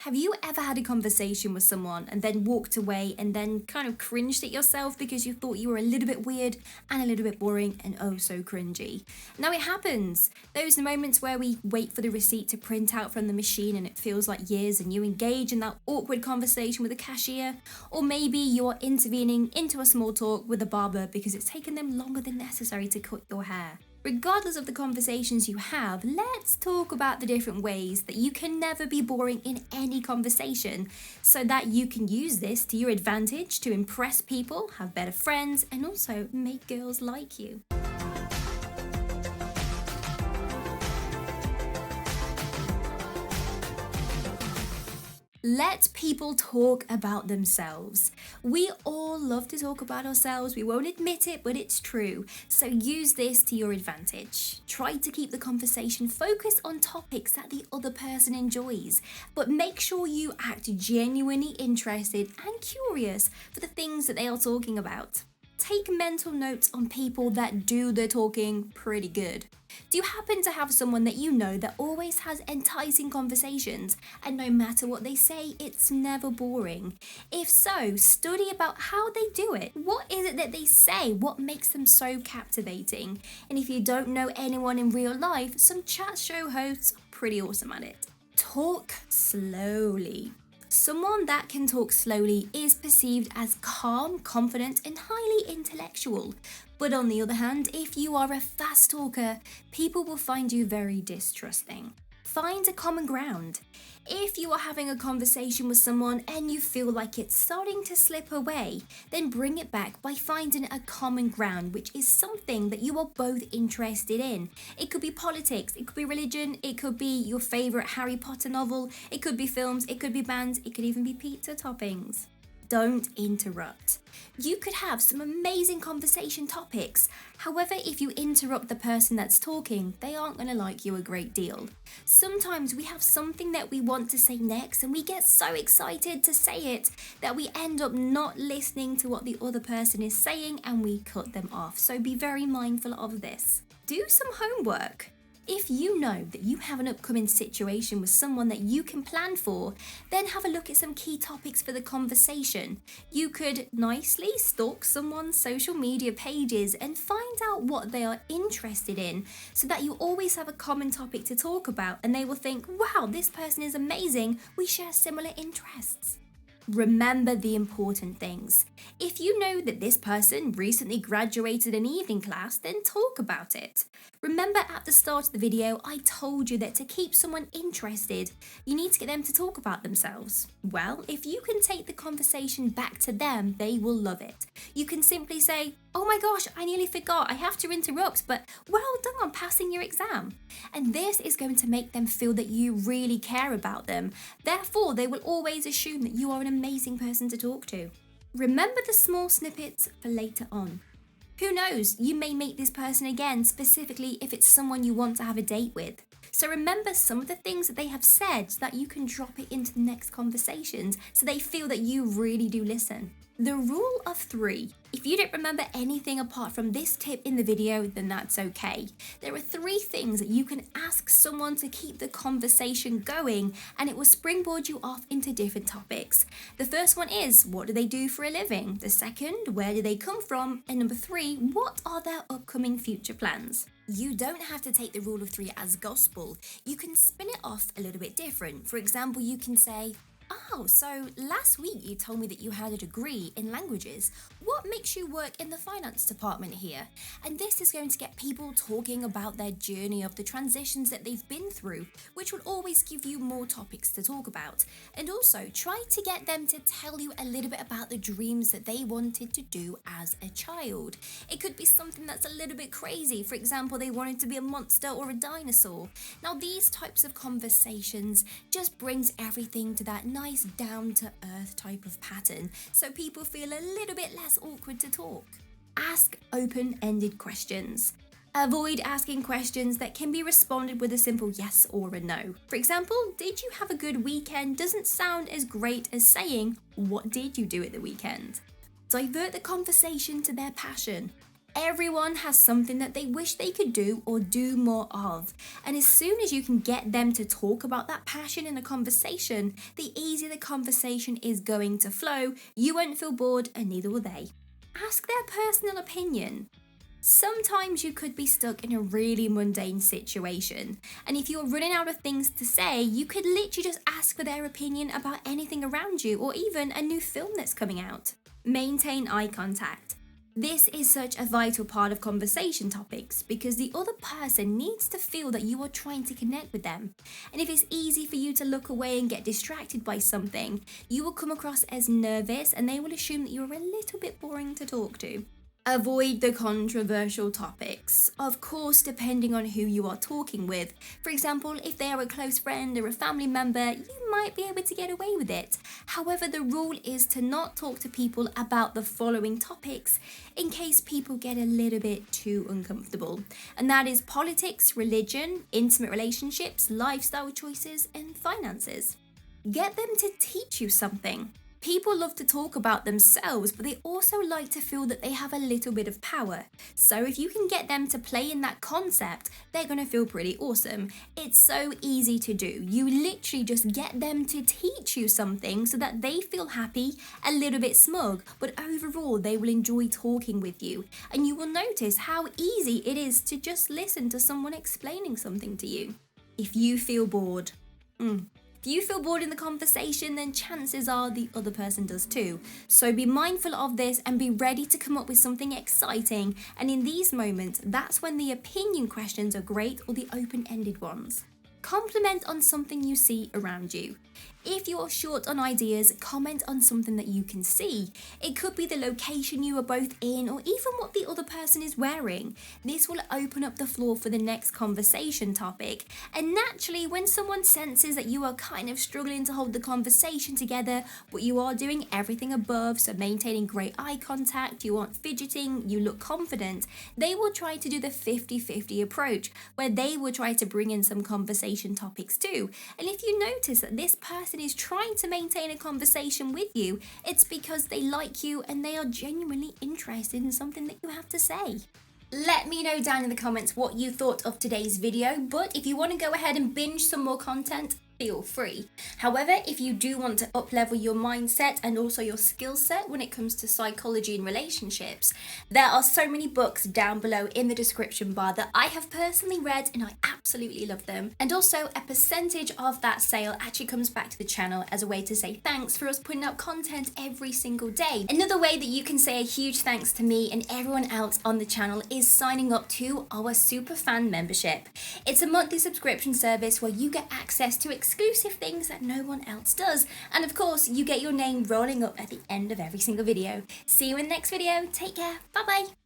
Have you ever had a conversation with someone and then walked away and then kind of cringed at yourself because you thought you were a little bit weird and a little bit boring and oh so cringy? Now it happens. Those moments where we wait for the receipt to print out from the machine and it feels like years and you engage in that awkward conversation with a cashier, or maybe you're intervening into a small talk with a barber because it's taken them longer than necessary to cut your hair. Regardless of the conversations you have, let's talk about the different ways that you can never be boring in any conversation so that you can use this to your advantage to impress people, have better friends, and also make girls like you. Let people talk about themselves. We all love to talk about ourselves. We won't admit it, but it's true. So use this to your advantage. Try to keep the conversation focused on topics that the other person enjoys, but make sure you act genuinely interested and curious for the things that they are talking about. Take mental notes on people that do the talking pretty good. Do you happen to have someone that you know that always has enticing conversations and no matter what they say, it's never boring? If so, study about how they do it. What is it that they say? What makes them so captivating? And if you don't know anyone in real life, some chat show hosts are pretty awesome at it. Talk slowly. Someone that can talk slowly is perceived as calm, confident, and highly intellectual. But on the other hand, if you are a fast talker, people will find you very distrusting. Find a common ground. If you are having a conversation with someone and you feel like it's starting to slip away, then bring it back by finding a common ground, which is something that you are both interested in. It could be politics, it could be religion, it could be your favorite Harry Potter novel, it could be films, it could be bands, it could even be pizza toppings. Don't interrupt. You could have some amazing conversation topics. However, if you interrupt the person that's talking, they aren't going to like you a great deal. Sometimes we have something that we want to say next and we get so excited to say it that we end up not listening to what the other person is saying and we cut them off. So be very mindful of this. Do some homework. If you know that you have an upcoming situation with someone that you can plan for, then have a look at some key topics for the conversation. You could nicely stalk someone's social media pages and find out what they are interested in so that you always have a common topic to talk about and they will think, wow, this person is amazing, we share similar interests. Remember the important things. If you know that this person recently graduated an evening class, then talk about it. Remember at the start of the video, I told you that to keep someone interested, you need to get them to talk about themselves. Well, if you can take the conversation back to them, they will love it. You can simply say, oh my gosh, I nearly forgot, I have to interrupt, but well done on passing your exam. And this is going to make them feel that you really care about them. Therefore, they will always assume that you are an amazing person to talk to. Remember the small snippets for later on. Who knows, you may meet this person again, specifically if it's someone you want to have a date with. So remember some of the things that they have said so that you can drop it into the next conversations so they feel that you really do listen. The rule of 3. If you don't remember anything apart from this tip in the video, then that's okay. There are 3 things that you can ask someone to keep the conversation going and it will springboard you off into different topics. The first one is, what do they do for a living? The second, where do they come from? And number 3, what are their upcoming future plans? You don't have to take the rule of 3 as gospel. You can spin it off a little bit different. For example, you can say, oh, so last week you told me that you had a degree in languages. What makes you work in the finance department here? And this is going to get people talking about their journey of the transitions that they've been through, which will always give you more topics to talk about. And also try to get them to tell you a little bit about the dreams that they wanted to do as a child. It could be something that's a little bit crazy. For example, they wanted to be a monster or a dinosaur. Now these types of conversations just brings everything to that nice down-to-earth type of pattern, so people feel a little bit less awkward to talk. Ask open-ended questions. Avoid asking questions that can be responded with a simple yes or a no. For example, did you have a good weekend doesn't sound as great as saying, what did you do at the weekend? Divert the conversation to their passion. Everyone has something that they wish they could do or do more of. And as soon as you can get them to talk about that passion in a conversation, the easier the conversation is going to flow. You won't feel bored and neither will they. Ask their personal opinion. Sometimes you could be stuck in a really mundane situation, and if you're running out of things to say, you could literally just ask for their opinion about anything around you or even a new film that's coming out. Maintain eye contact. This is such a vital part of conversation topics because the other person needs to feel that you are trying to connect with them. And if it's easy for you to look away and get distracted by something, you will come across as nervous and they will assume that you're a little bit boring to talk to. Avoid the controversial topics. Of course, depending on who you are talking with. For example, if they are a close friend or a family member, you might be able to get away with it. However, the rule is to not talk to people about the following topics in case people get a little bit too uncomfortable. And that is politics, religion, intimate relationships, lifestyle choices, and finances. Get them to teach you something. People love to talk about themselves, but they also like to feel that they have a little bit of power. So if you can get them to play in that concept, they're going to feel pretty awesome. It's so easy to do. You literally just get them to teach you something so that they feel happy, a little bit smug, but overall they will enjoy talking with you. And you will notice how easy it is to just listen to someone explaining something to you. If you feel bored, If you feel bored in the conversation, then chances are the other person does too. So be mindful of this and be ready to come up with something exciting. And in these moments, that's when the opinion questions are great or the open-ended ones. Compliment on something you see around you. If you're short on ideas, comment on something that you can see. It could be the location you are both in or even what the other person is wearing. This will open up the floor for the next conversation topic. And naturally, when someone senses that you are kind of struggling to hold the conversation together, but you are doing everything above, so maintaining great eye contact, you aren't fidgeting, you look confident, they will try to do the 50-50 approach, where they will try to bring in some conversation topics too. And if you notice that this person is trying to maintain a conversation with you, it's because they like you and they are genuinely interested in something that you have to say. Let me know down in the comments what you thought of today's video, but if you want to go ahead and binge some more content, feel free. However, if you do want to up-level your mindset and also your skill set when it comes to psychology and relationships, there are so many books down below in the description bar that I have personally read and I absolutely love them. And also a percentage of that sale actually comes back to the channel as a way to say thanks for us putting out content every single day. Another way that you can say a huge thanks to me and everyone else on the channel is signing up to our super fan membership. It's a monthly subscription service where you get access to exclusive things that no one else does, and of course you get your name rolling up at the end of every single video. See you in the next video. Take care. Bye bye.